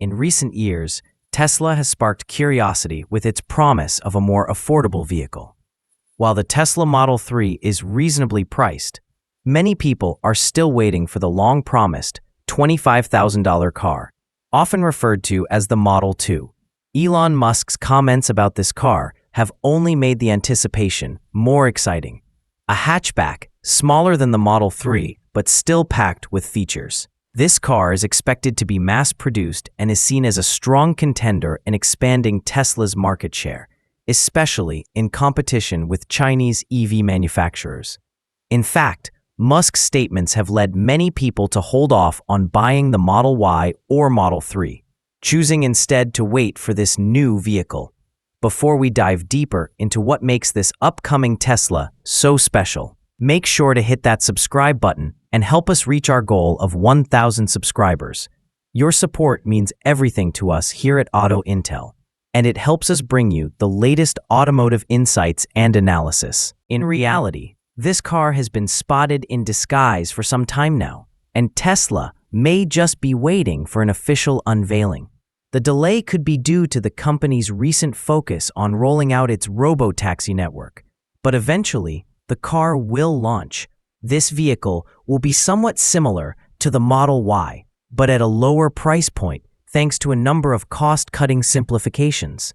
In recent years, Tesla has sparked curiosity with its promise of a more affordable vehicle. While the Tesla Model 3 is reasonably priced, many people are still waiting for the long-promised $25,000 car, often referred to as the Model 2. Elon Musk's comments about this car have only made the anticipation more exciting. A hatchback, smaller than the Model 3, but still packed with features. This car is expected to be mass-produced and is seen as a strong contender in expanding Tesla's market share, especially in competition with Chinese EV manufacturers. In fact, Musk's statements have led many people to hold off on buying the Model Y or Model 3, choosing instead to wait for this new vehicle. Before we dive deeper into what makes this upcoming Tesla so special, make sure to hit that subscribe button and help us reach our goal of 1,000 subscribers. Your support means everything to us here at Auto Intel, and it helps us bring you the latest automotive insights and analysis. In reality, this car has been spotted in disguise for some time now, and Tesla may just be waiting for an official unveiling. The delay could be due to the company's recent focus on rolling out its RoboTaxi network, but eventually, the car will launch. This vehicle will be somewhat similar to the Model Y, but at a lower price point thanks to a number of cost-cutting simplifications.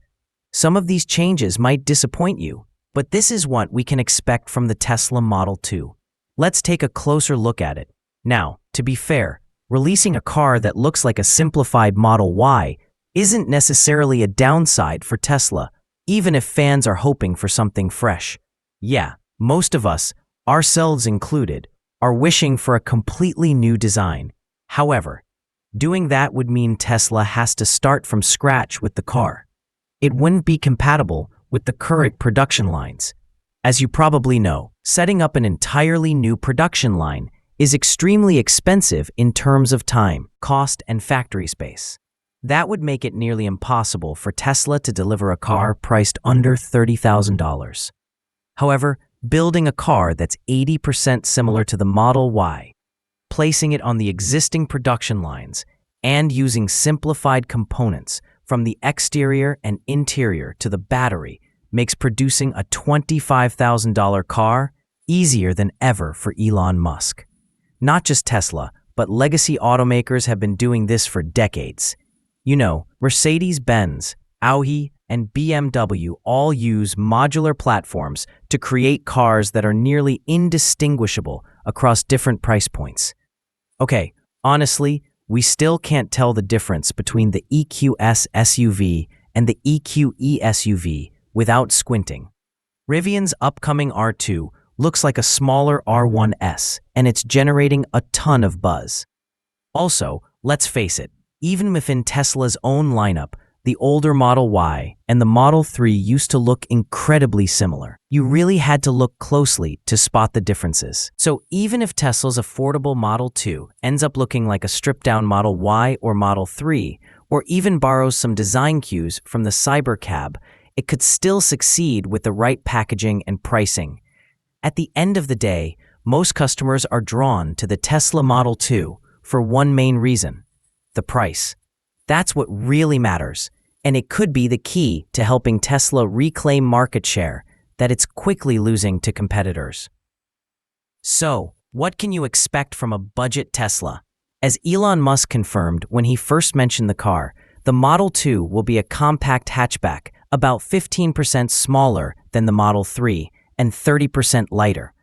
Some of these changes might disappoint you, but this is what we can expect from the Tesla Model 2. Let's take a closer look at it. Now, to be fair, releasing a car that looks like a simplified Model Y isn't necessarily a downside for Tesla, even if fans are hoping for something fresh. Yeah, most of us, ourselves included, are wishing for a completely new design. However, doing that would mean Tesla has to start from scratch with the car. It wouldn't be compatible with the current production lines. As you probably know, setting up an entirely new production line is extremely expensive in terms of time, cost, and factory space. That would make it nearly impossible for Tesla to deliver a car priced under $30,000. However, building a car that's 80% similar to the Model Y, placing it on the existing production lines, and using simplified components from the exterior and interior to the battery makes producing a $25,000 car easier than ever for Elon Musk. Not just Tesla, but legacy automakers have been doing this for decades. You know, Mercedes-Benz, Audi, and BMW all use modular platforms to create cars that are nearly indistinguishable across different price points. Okay, honestly, we still can't tell the difference between the EQS SUV and the EQE SUV without squinting. Rivian's upcoming R2 looks like a smaller R1S, and it's generating a ton of buzz. Also, let's face it, even within Tesla's own lineup, the older Model Y and the Model 3 used to look incredibly similar. You really had to look closely to spot the differences. So even if Tesla's affordable Model 2 ends up looking like a stripped-down Model Y or Model 3, or even borrows some design cues from the Cybercab, it could still succeed with the right packaging and pricing. At the end of the day, most customers are drawn to the Tesla Model 2 for one main reason: the price. That's what really matters, and it could be the key to helping Tesla reclaim market share that it's quickly losing to competitors. So, what can you expect from a budget Tesla? As Elon Musk confirmed when he first mentioned the car, the Model 2 will be a compact hatchback, about 15% smaller than the Model 3 and 30% lighter.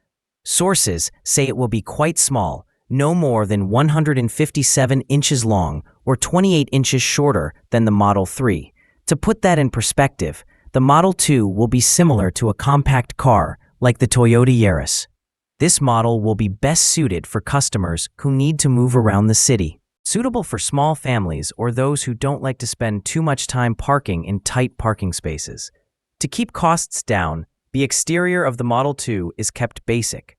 Sources say it will be quite small, no more than 157 inches long or 28 inches shorter than the Model 3. To put that in perspective, the Model 2 will be similar to a compact car like the Toyota Yaris. This model will be best suited for customers who need to move around the city, suitable for small families or those who don't like to spend too much time parking in tight parking spaces. To keep costs down, the exterior of the Model 2 is kept basic.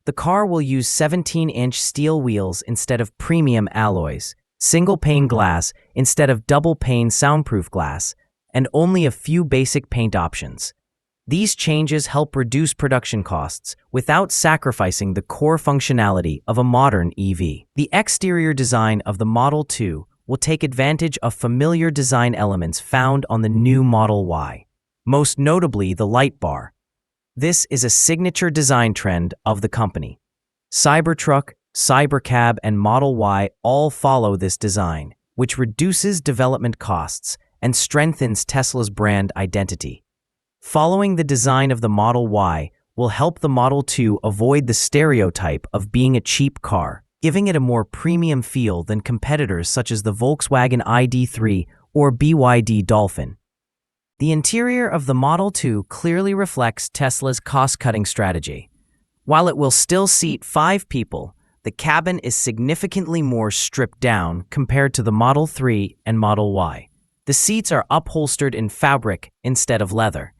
The car will use 17-inch steel wheels instead of premium alloys, single-pane glass instead of double-pane soundproof glass, and only a few basic paint options. These changes help reduce production costs without sacrificing the core functionality of a modern EV. The exterior design of the Model 2 will take advantage of familiar design elements found on the new Model Y, most notably the light bar. This is a signature design trend of the company. Cybertruck, Cybercab, and Model Y all follow this design, which reduces development costs and strengthens Tesla's brand identity. Following the design of the Model Y will help the Model 2 avoid the stereotype of being a cheap car, giving it a more premium feel than competitors such as the Volkswagen ID.3 or BYD Dolphin. The interior of the Model 2 clearly reflects Tesla's cost-cutting strategy. While it will still seat 5 people, the cabin is significantly more stripped down compared to the Model 3 and Model Y. The seats are upholstered in fabric instead of leather,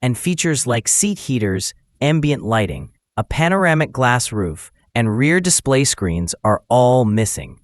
and features like seat heaters, ambient lighting, a panoramic glass roof, and rear display screens are all missing.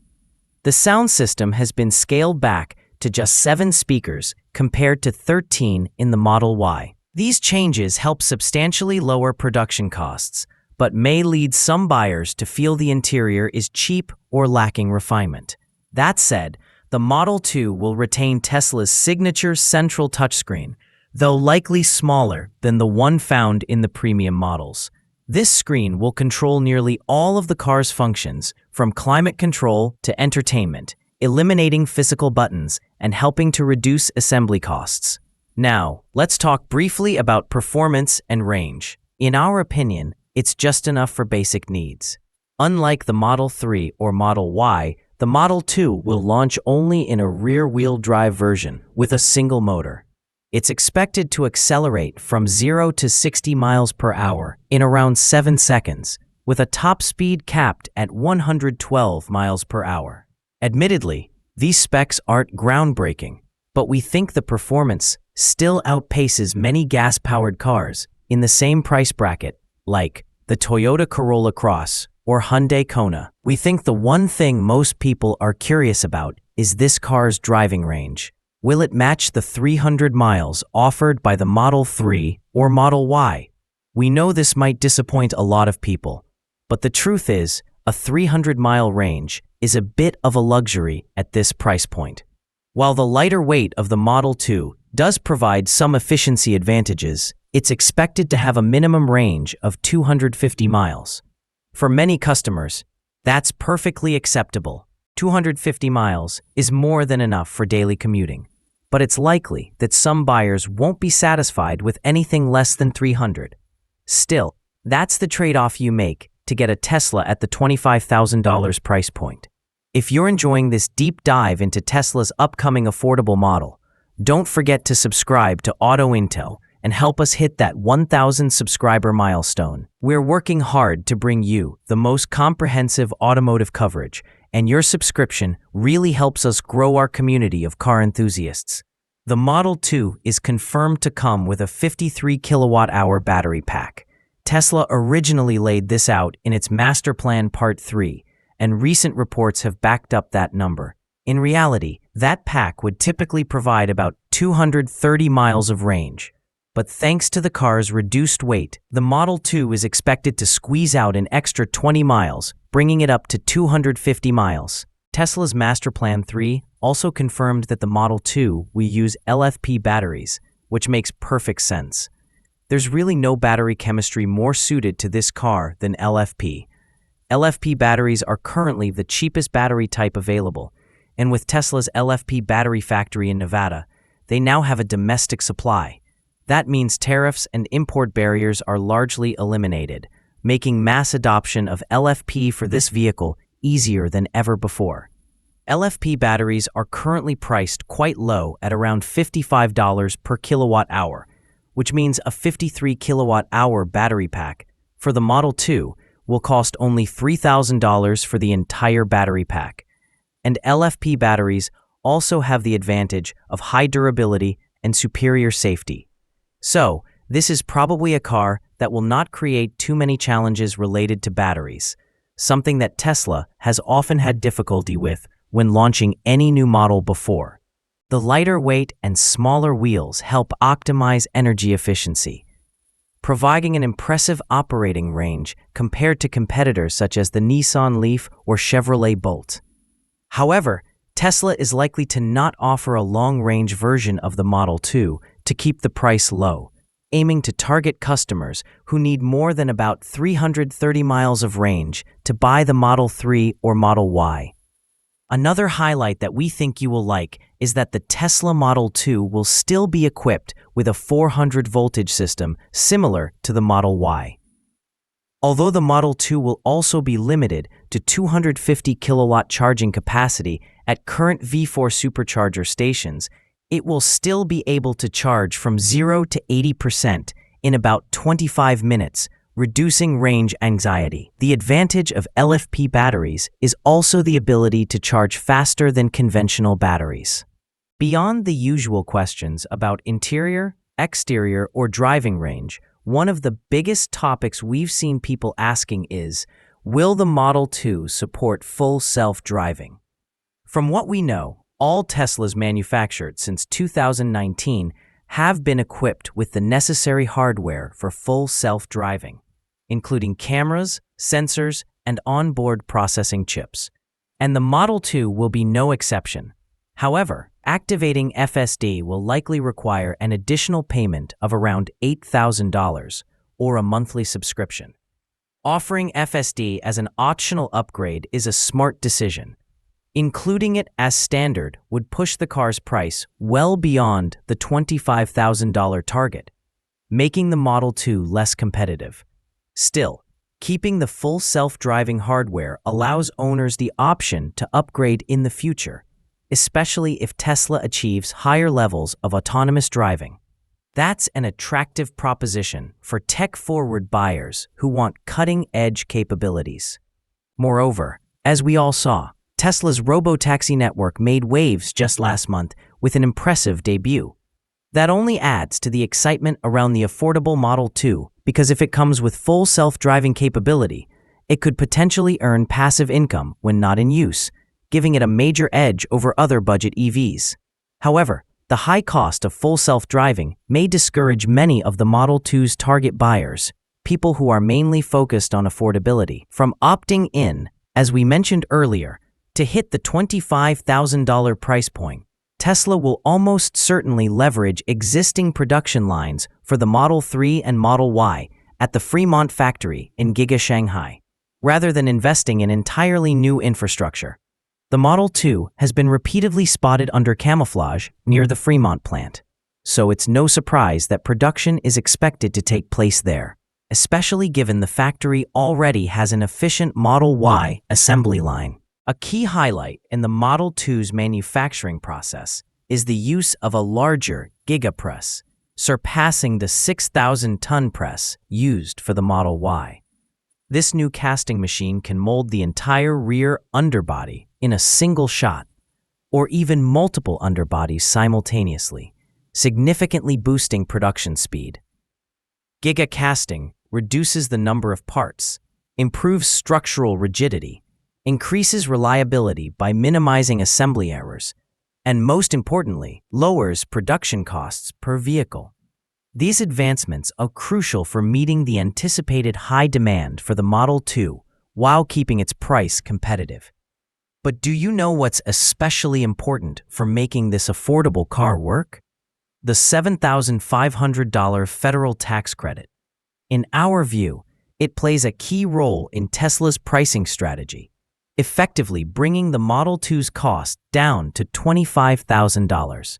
The sound system has been scaled back to just 7 speakers compared to 13 in the Model Y. These changes help substantially lower production costs, but may lead some buyers to feel the interior is cheap or lacking refinement. That said, the Model 2 will retain Tesla's signature central touchscreen, though likely smaller than the one found in the premium models. This screen will control nearly all of the car's functions, from climate control to entertainment, eliminating physical buttons and helping to reduce assembly costs. Now, let's talk briefly about performance and range. In our opinion, it's just enough for basic needs. Unlike the Model 3 or Model Y, the Model 2 will launch only in a rear-wheel drive version with a single motor. It's expected to accelerate from 0 to 60 miles per hour in around 7 seconds, with a top speed capped at 112 miles per hour. Admittedly, these specs aren't groundbreaking, but we think the performance still outpaces many gas-powered cars in the same price bracket, like the Toyota Corolla Cross or Hyundai Kona. We think the one thing most people are curious about is this car's driving range. Will it match the 300 miles offered by the Model 3 or Model Y? We know this might disappoint a lot of people, but the truth is, a 300-mile range is a bit of a luxury at this price point. While the lighter weight of the Model 2 does provide some efficiency advantages, it's expected to have a minimum range of 250 miles. For many customers, that's perfectly acceptable. 250 miles is more than enough for daily commuting, but it's likely that some buyers won't be satisfied with anything less than 300. Still, that's the trade-off you make to get a Tesla at the $25,000 price point. If you're enjoying this deep dive into Tesla's upcoming affordable model, don't forget to subscribe to Auto Intel and help us hit that 1,000 subscriber milestone. We're working hard to bring you the most comprehensive automotive coverage, and your subscription really helps us grow our community of car enthusiasts. The Model 2 is confirmed to come with a 53 kilowatt-hour battery pack. Tesla originally laid this out in its Master Plan Part 3, and recent reports have backed up that number. In reality, that pack would typically provide about 230 miles of range. But thanks to the car's reduced weight, the Model 2 is expected to squeeze out an extra 20 miles, bringing it up to 250 miles. Tesla's Master Plan 3 also confirmed that the Model 2 will use LFP batteries, which makes perfect sense. There's really no battery chemistry more suited to this car than LFP. LFP batteries are currently the cheapest battery type available, and with Tesla's LFP battery factory in Nevada, they now have a domestic supply. That means tariffs and import barriers are largely eliminated, making mass adoption of LFP for this vehicle easier than ever before. LFP batteries are currently priced quite low at around $55 per kilowatt-hour, which means a 53 kilowatt-hour battery pack for the Model 2 will cost only $3,000 for the entire battery pack. And LFP batteries also have the advantage of high durability and superior safety. So, this is probably a car that will not create too many challenges related to batteries, something that Tesla has often had difficulty with when launching any new model before. The lighter weight and smaller wheels help optimize energy efficiency, providing an impressive operating range compared to competitors such as the Nissan Leaf or Chevrolet Bolt. However, Tesla is likely to not offer a long-range version of the Model 2 to keep the price low, aiming to target customers who need more than about 330 miles of range to buy the Model 3 or Model Y. Another highlight that we think you will like is that the Tesla Model 2 will still be equipped with a 400 voltage system similar to the Model Y. Although the Model 2 will also be limited to 250 kilowatt charging capacity at current V4 supercharger stations, it will still be able to charge from 0 to 80% in about 25 minutes, reducing range anxiety. The advantage of LFP batteries is also the ability to charge faster than conventional batteries. Beyond the usual questions about interior, exterior, or driving range, one of the biggest topics we've seen people asking is, will the Model 2 support full self-driving? From what we know, all Teslas manufactured since 2019 have been equipped with the necessary hardware for full self-driving, including cameras, sensors, and onboard processing chips. And the Model 2 will be no exception. However, activating FSD will likely require an additional payment of around $8,000 or a monthly subscription. Offering FSD as an optional upgrade is a smart decision. Including it as standard would push the car's price well beyond the $25,000 target, making the Model 2 less competitive. Still, keeping the full self-driving hardware allows owners the option to upgrade in the future, especially if Tesla achieves higher levels of autonomous driving. That's an attractive proposition for tech-forward buyers who want cutting-edge capabilities. Moreover, as we all saw, Tesla's RoboTaxi network made waves just last month with an impressive debut. That only adds to the excitement around the affordable Model 2 because if it comes with full self-driving capability, it could potentially earn passive income when not in use, giving it a major edge over other budget EVs. However, the high cost of full self-driving may discourage many of the Model 2's target buyers, people who are mainly focused on affordability, from opting in, as we mentioned earlier. To hit the $25,000 price point, Tesla will almost certainly leverage existing production lines for the Model 3 and Model Y at the Fremont factory in Giga, Shanghai, rather than investing in entirely new infrastructure. The Model 2 has been repeatedly spotted under camouflage near the Fremont plant, so it's no surprise that production is expected to take place there, especially given the factory already has an efficient Model Y assembly line. A key highlight in the Model 2's manufacturing process is the use of a larger Giga press, surpassing the 6,000-ton press used for the Model Y. This new casting machine can mold the entire rear underbody in a single shot, or even multiple underbodies simultaneously, significantly boosting production speed. Giga casting reduces the number of parts, improves structural rigidity, increases reliability by minimizing assembly errors, and most importantly, lowers production costs per vehicle. These advancements are crucial for meeting the anticipated high demand for the Model 2 while keeping its price competitive. But do you know what's especially important for making this affordable car work? The $7,500 federal tax credit. In our view, it plays a key role in Tesla's pricing strategy, effectively bringing the Model 2's cost down to $25,000.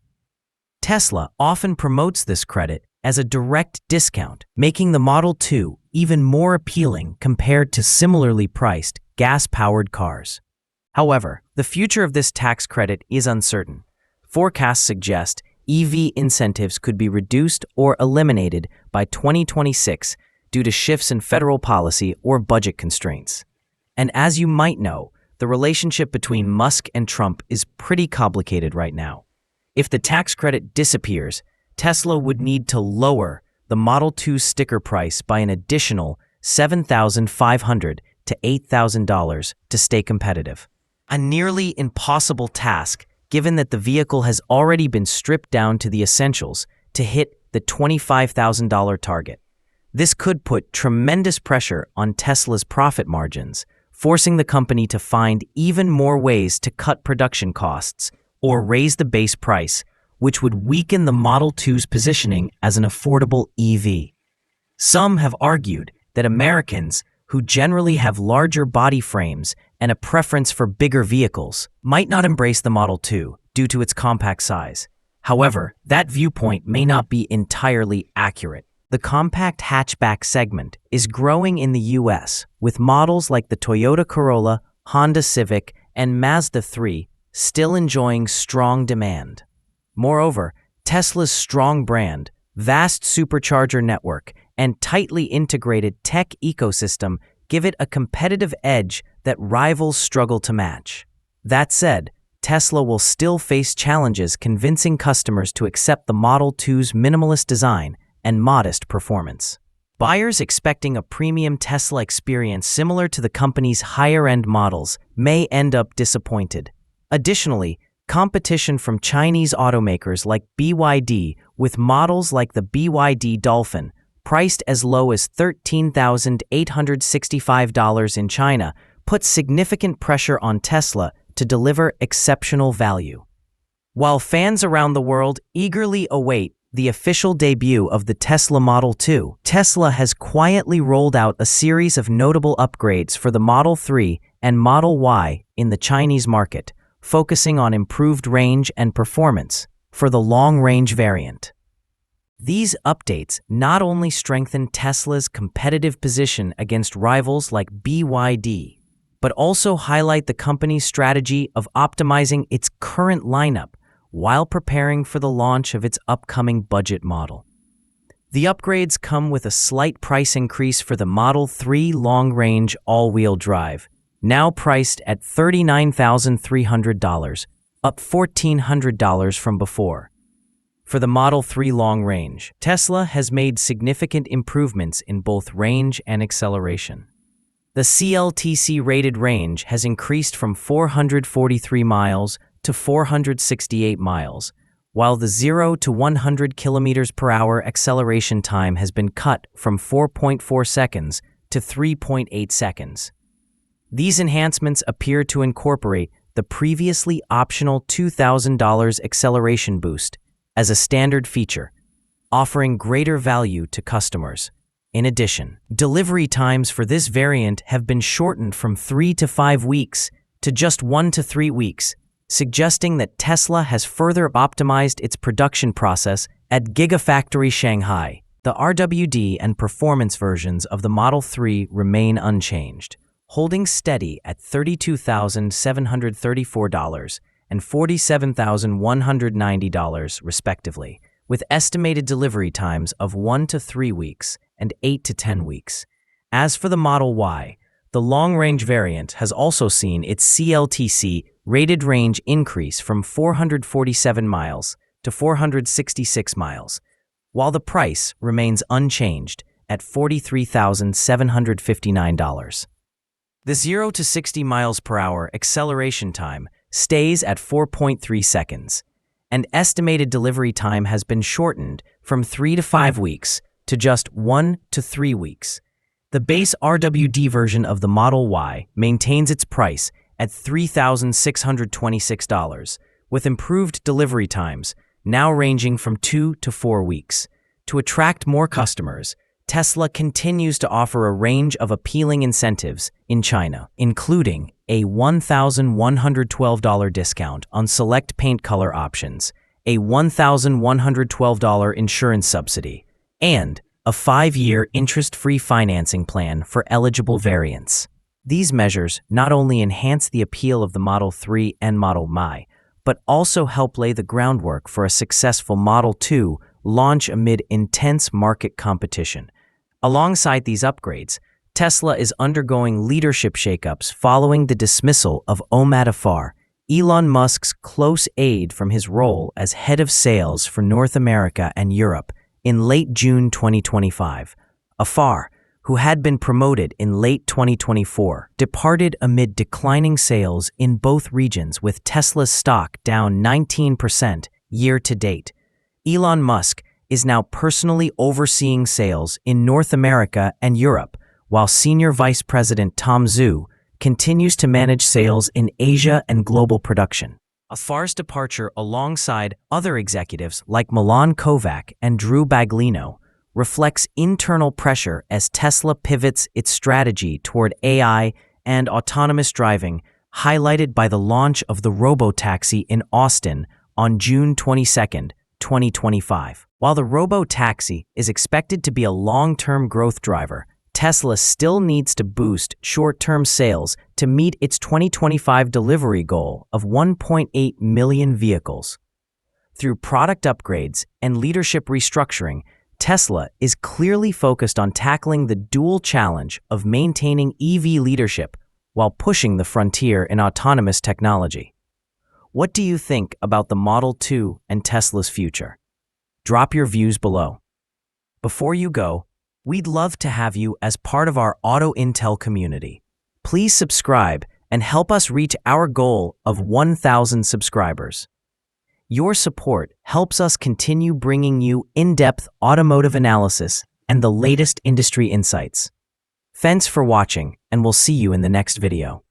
Tesla often promotes this credit as a direct discount, making the Model 2 even more appealing compared to similarly priced gas-powered cars. However, the future of this tax credit is uncertain. Forecasts suggest EV incentives could be reduced or eliminated by 2026 due to shifts in federal policy or budget constraints. And as you might know, the relationship between Musk and Trump is pretty complicated right now. If the tax credit disappears, Tesla would need to lower the Model 2 sticker price by an additional $7,500 to $8,000 to stay competitive. A nearly impossible task, given that the vehicle has already been stripped down to the essentials to hit the $25,000 target. This could put tremendous pressure on Tesla's profit margins, forcing the company to find even more ways to cut production costs or raise the base price, which would weaken the Model 2's positioning as an affordable EV. Some have argued that Americans, who generally have larger body frames and a preference for bigger vehicles, might not embrace the Model 2 due to its compact size. However, that viewpoint may not be entirely accurate. The compact hatchback segment is growing in the US, with models like the Toyota Corolla, Honda Civic, and Mazda 3 still enjoying strong demand. Moreover, Tesla's strong brand, vast supercharger network, and tightly integrated tech ecosystem give it a competitive edge that rivals struggle to match. That said, Tesla will still face challenges convincing customers to accept the Model 2's minimalist design and modest performance. Buyers expecting a premium Tesla experience similar to the company's higher-end models may end up disappointed. Additionally, competition from Chinese automakers like BYD with models like the BYD Dolphin, priced as low as $13,865 in China, puts significant pressure on Tesla to deliver exceptional value. While fans around the world eagerly await the official debut of the Tesla Model 2, Tesla has quietly rolled out a series of notable upgrades for the Model 3 and Model Y in the Chinese market, focusing on improved range and performance for the long-range variant. These updates not only strengthen Tesla's competitive position against rivals like BYD, but also highlight the company's strategy of optimizing its current lineup while preparing for the launch of its upcoming budget model. The upgrades come with a slight price increase for the Model 3 long-range all-wheel drive, now priced at $39,300, up $1,400 from before. For the Model 3 long range, Tesla has made significant improvements in both range and acceleration. The CLTC rated range has increased from 443 miles to 468 miles, while the 0 to 100 kilometers per hour acceleration time has been cut from 4.4 seconds to 3.8 seconds. These enhancements appear to incorporate the previously optional $2,000 acceleration boost as a standard feature, offering greater value to customers. In addition, delivery times for this variant have been shortened from 3 to 5 weeks to just 1 to 3 weeks, suggesting that Tesla has further optimized its production process at Giga Factory Shanghai. The RWD and performance versions of the Model 3 remain unchanged, holding steady at $32,734 and $47,190 respectively, with estimated delivery times of 1 to 3 weeks and 8 to 10 weeks. As for the Model Y, the long-range variant has also seen its CLTC rated range increase from 447 miles to 466 miles, while the price remains unchanged at $43,759. The 0 to 60 miles per hour acceleration time stays at 4.3 seconds, and estimated delivery time has been shortened from 3 to 5 weeks to just 1 to 3 weeks. The base RWD version of the Model Y maintains its price at $3,626, with improved delivery times now ranging from 2 to 4 weeks. To attract more customers, Tesla continues to offer a range of appealing incentives in China, including a $1,112 discount on select paint color options, a $1,112 insurance subsidy, and a 5-year interest-free financing plan for eligible variants. These measures not only enhance the appeal of the Model 3 and Model Y, but also help lay the groundwork for a successful Model 2 launch amid intense market competition. Alongside these upgrades, Tesla is undergoing leadership shakeups following the dismissal of Omar Afar, Elon Musk's close aide, from his role as head of sales for North America and Europe in late June 2025. Afar, who had been promoted in late 2024, departed amid declining sales in both regions, with Tesla's stock down 19% year to date. Elon Musk is now personally overseeing sales in North America and Europe, while Senior Vice President Tom Zhu continues to manage sales in Asia and global production. Afar's departure alongside other executives like Milan Kovac and Drew Baglino reflects internal pressure as Tesla pivots its strategy toward AI and autonomous driving, highlighted by the launch of the RoboTaxi in Austin on June 22, 2025. While the RoboTaxi is expected to be a long-term growth driver, Tesla still needs to boost short-term sales to meet its 2025 delivery goal of 1.8 million vehicles. Through product upgrades and leadership restructuring, Tesla is clearly focused on tackling the dual challenge of maintaining EV leadership while pushing the frontier in autonomous technology. What do you think about the Model 2 and Tesla's future? Drop your views below. Before you go, we'd love to have you as part of our Auto Intel community. Please subscribe and help us reach our goal of 1,000 subscribers. Your support helps us continue bringing you in-depth automotive analysis and the latest industry insights. Thanks for watching, and we'll see you in the next video.